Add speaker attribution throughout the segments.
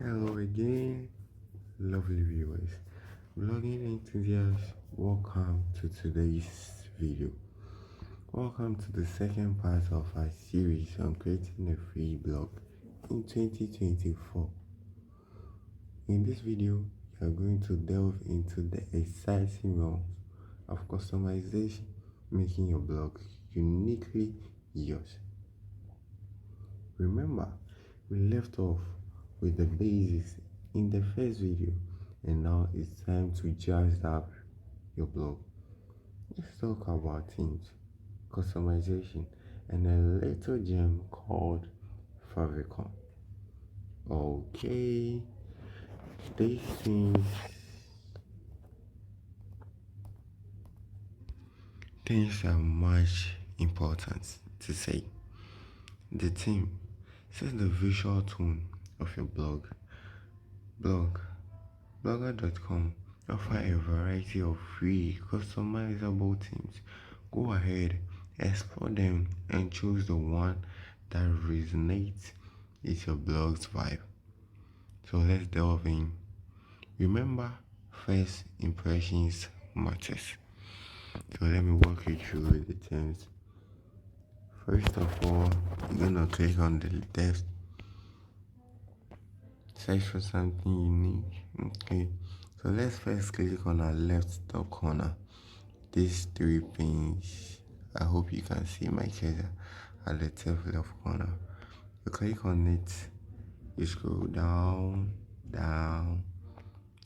Speaker 1: Hello again, lovely viewers. Blogging enthusiasts, welcome to today's video. Welcome to the second part of our series on creating a free blog in 2024. In this video, we are going to delve into the exciting realms of customization, making your blog uniquely yours. Remember, we left off with the basics in the first video, and now it's time to jazz up your blog. Let's talk about themes, customization, and a little gem called favicon. Okay, these things are much important to say. The theme sets the visual tone of your blog. Blogger.com offer a variety of free customizable themes. Go ahead, explore them, and choose the one that resonates with your blog's vibe. So let's delve in. Remember, first impressions matters. So let me walk you through the themes. First of all, you're gonna click on the left, search for something unique. Okay, so let's first click on our left top corner. These three pins, I hope you can see my cursor at the top left corner. You click on it, you scroll down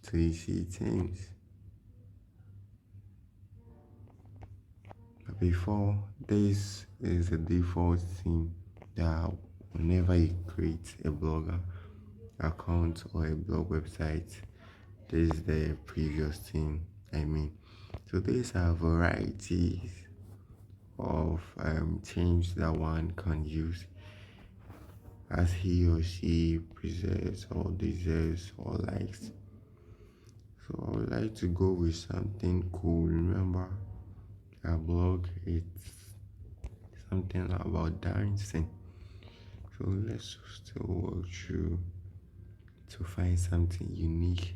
Speaker 1: till you see themes. But before, this is the default theme that whenever you create a blogger account or a blog website, this is the previous theme. So these are varieties of themes that one can use as he or she prefers or deserves or likes. So I would like to go with something cool. Remember, our blog, it's something about dancing. So let's still walk through to find something unique,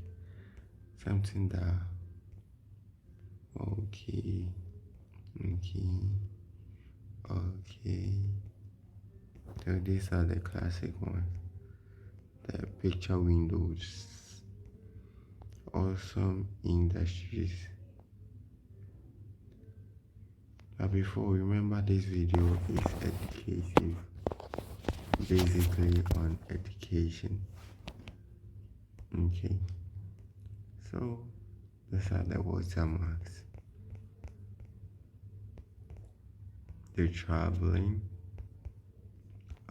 Speaker 1: something that okay. So these are the classic ones. The picture windows, awesome industries. But before, remember, this video is educative, basically on education. Okay, so these are the watermarks. The traveling.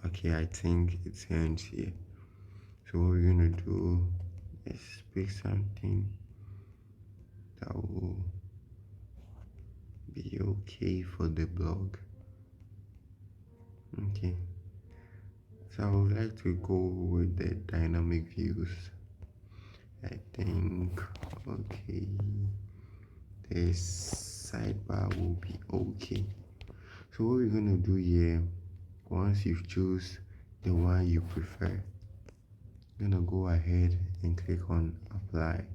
Speaker 1: Okay, I think it ends here. So what we're gonna do is pick something that will be okay for the blog. Okay, so I would like to go with the dynamic views. I think okay, this sidebar will be okay. So what we're gonna do here, once you choose the one you prefer, you're gonna go ahead and click on apply.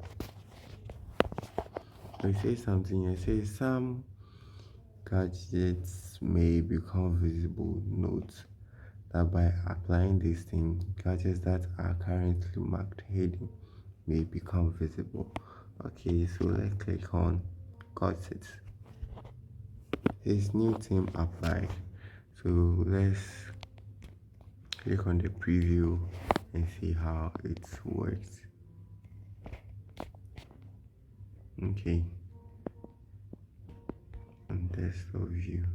Speaker 1: So it says something here. It says some gadgets may become visible. Note that by applying this thing, gadgets that are currently marked hidden may become visible. Okay, so let's click on got it. This new theme applied. So let's click on the preview and see how it works. Okay, on desktop view.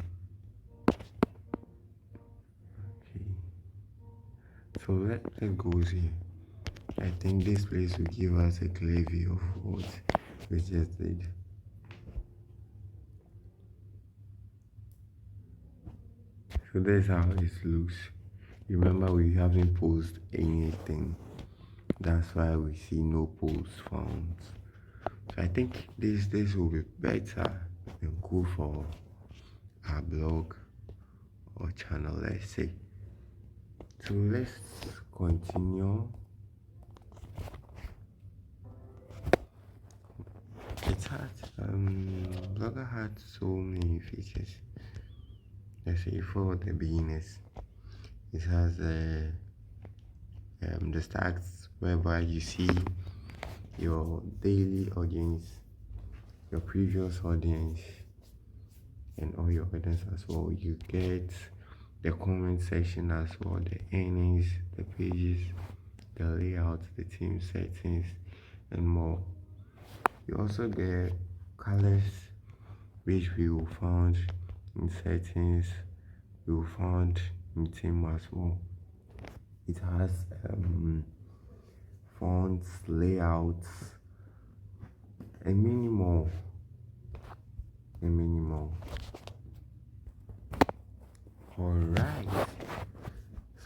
Speaker 1: Okay, so let's go here. I think this place will give us a clear view of what we just did. So that's how it looks. Remember, we haven't posted anything. That's why we see no posts found. So I think this will be better and cool for our blog or channel, let's say. So let's continue. Blogger had so many features. Let's say for the beginners, it has the stats whereby you see your daily audience, your previous audience, and all your audience as well. You get the comment section as well, the earnings, the pages, the layout, the theme settings, and more. You also get colors, which we will find in settings, we will find in theme as well. It has fonts, layouts, and many more. Alright,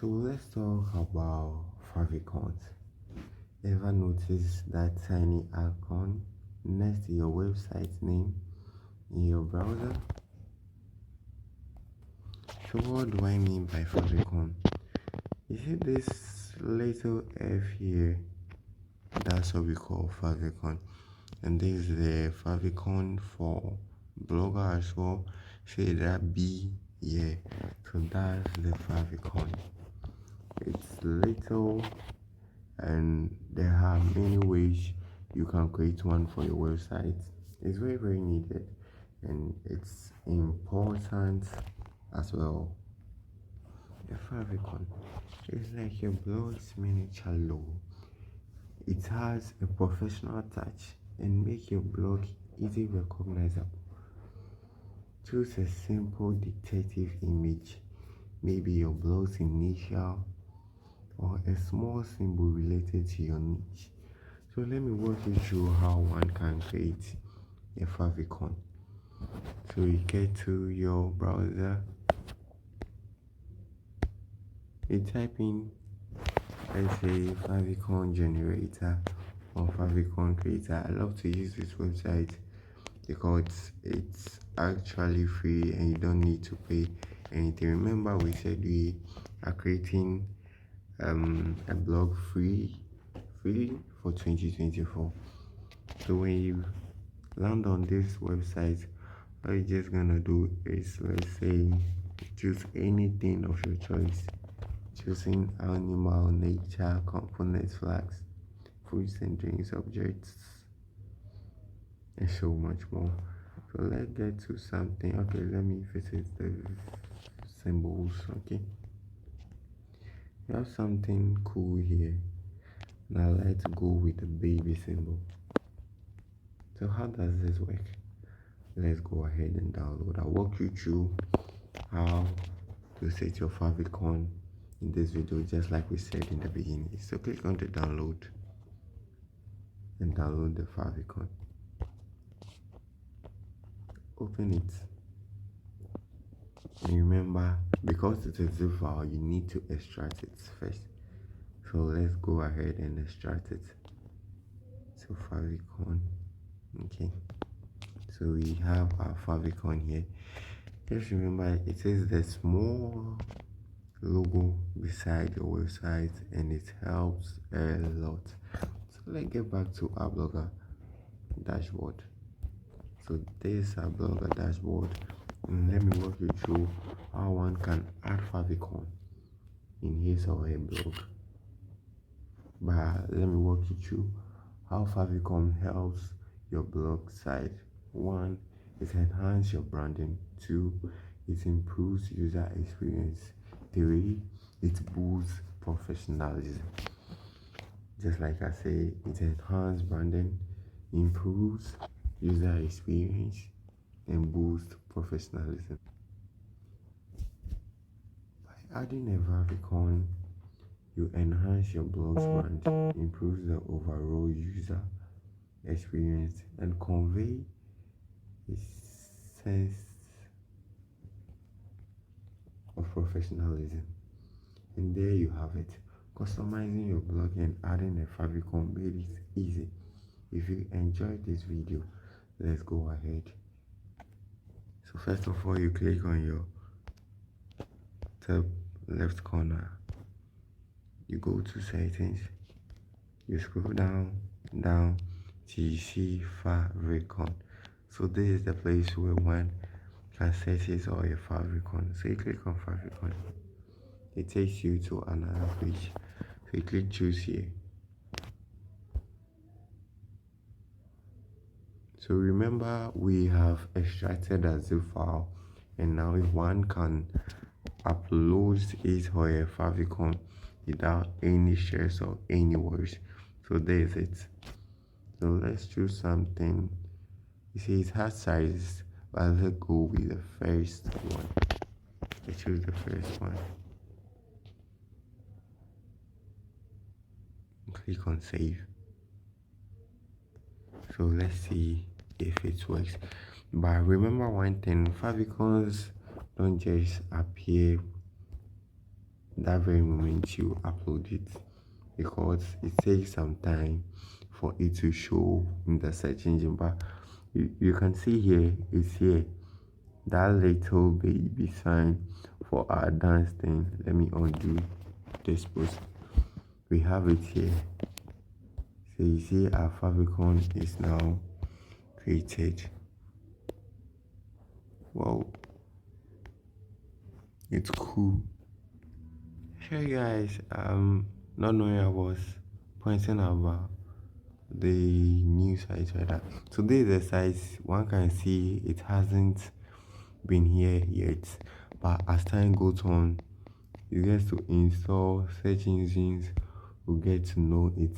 Speaker 1: so let's talk about favicons. Ever notice that tiny icon next to your website name in your browser? So what do I mean by favicon? You see this little F here? That's what we call favicon. And this is the favicon for blogger as well. Say that B, yeah. So that's the favicon. It's little, and there are many ways you can create one for your website. It's very needed, and it's important as well. The favicon is like your blog's miniature logo. It has a professional touch and make your blog easily recognizable. Choose a simple dictative image, maybe your blog's initial or a small symbol related to your niche. So let me walk you through how one can create a favicon. So you get to your browser, you type in, let's say, favicon generator or favicon creator. I love to use this website because it's actually free and you don't need to pay anything. Remember, we said we are creating a blog free for 2024. So when you land on this website, all you're just gonna do is, let's say, choose anything of your choice, choosing animal, nature, components, flags, foods and drinks, objects, and so much more. So let's get to something. Okay, let me visit the symbols. Okay, we have something cool here. Now let's go with the baby symbol. So how does this work? Let's go ahead and download. I'll walk you through how to set your favicon in this video, just like we said in the beginning. So click on the download and download the favicon. Open it, and remember, because it is a zip file, you need to extract it first. So let's go ahead and extract it. So favicon, okay, so we have our favicon here. Just remember, it is the small logo beside your website, and it helps a lot. So let's get back to our blogger dashboard. So this is our blogger dashboard, and let me walk you through how one can add favicon in his or her blog. But let me walk you through how favicon helps your blog site. 1, it enhances your branding. 2, it improves user experience. 3, it boosts professionalism. Just like I say, it enhances branding, improves user experience, and boosts professionalism. By adding a favicon, you enhance your blog's brand, improves the overall user experience, and convey a sense of professionalism. And there you have it. Customizing your blog and adding a favicon made it easy. If you enjoyed this video, let's go ahead. So first of all, you click on your top left corner, you go to settings, you scroll down, till you see favicon. So this is the place where one can set his or a favicon. So you click on favicon, it takes you to another page. So you click choose here. So remember, we have extracted a zip file, and now if one can upload it or a favicon without any shares or any words. So there's it. So let's choose something. You see it has sizes, but let's go with the first one. I choose the first one. Click on save. So let's see if it works. But remember one thing, favicons don't just appear that very moment you upload it, because it takes some time for it to show in the search engine. But you can see here, it's here, that little baby sign for our dance thing. Let me undo this post. We have it here. So you see our favicon is now created. Wow, it's cool. Hey guys, not knowing I was pointing about the new site right now. So this is the site. One can see it hasn't been here yet, but as time goes on, it gets to install search engines will get to know it.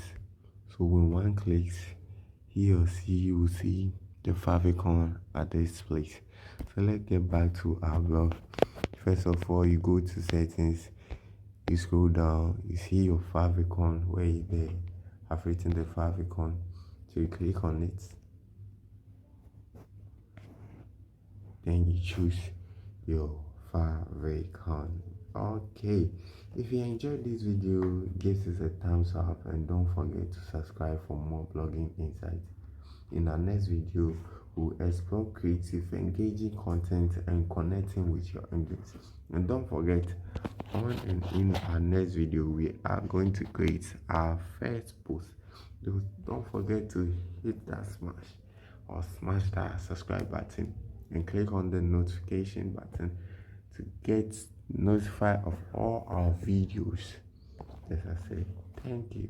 Speaker 1: So when one clicks, he or she will see the favicon at this place. So let's get back to our blog. First of all, you go to settings, you scroll down, you see your favicon where they have written the favicon. So you click on it, then you choose your favicon. Okay, if you enjoyed this video, give us a thumbs up and don't forget to subscribe for more blogging insights. In our next video, we'll explore creative, engaging content and connecting with your audience. And don't forget, on and in our next video, we are going to create our first post. Don't forget to hit that smash that subscribe button and click on the notification button to get notified of all our videos. As I say, thank you.